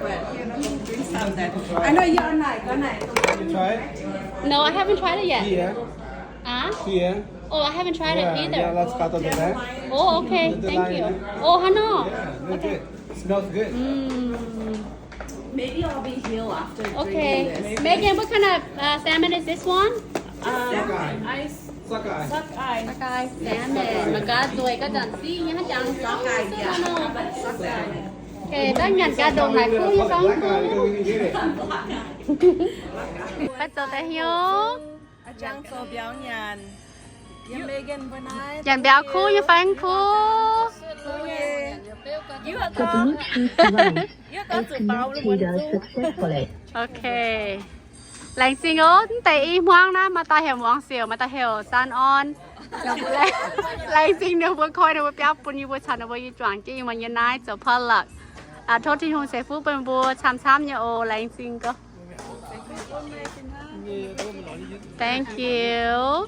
but drink some that. I know you're night. Try it. No, I haven't tried it yet. Here. Here. Oh, I haven't tried it either. Yeah, let's cut off the back. Oh, okay. Thank you. Oh, Hano. Yeah, look good. Smells good. Maybe I'll be healed after Okay. drinking this. Megan, what kind of salmon is this one? Ice. Sockeye. Sakai salmon. Mà cá đuôi cá đàn xí nhá chẳng có Sockeye, yeah. Hano. Sockeye. Okay, đang nhận cá đồ hải khu như không? Sockeye, we can get it. Bắt đầu tay hiếu. Trang so béo nhàn. Yeah, Megan, when I. Dàn béo khu như phán khu. The Bluetooth device is connected successfully. Okay. Lành xin ố, tại im hoang na mà ta hiểu hoang xỉu mà ta hiểu san on. Lành xin nếu vừa coi nếu vừa béo bún như vừa chăn nếu vừa như choàng chứ mà như này cho phật lật. À thôi thì hùng sẽ phú bên vừa chăm như ô lành xin cơ. Thank you.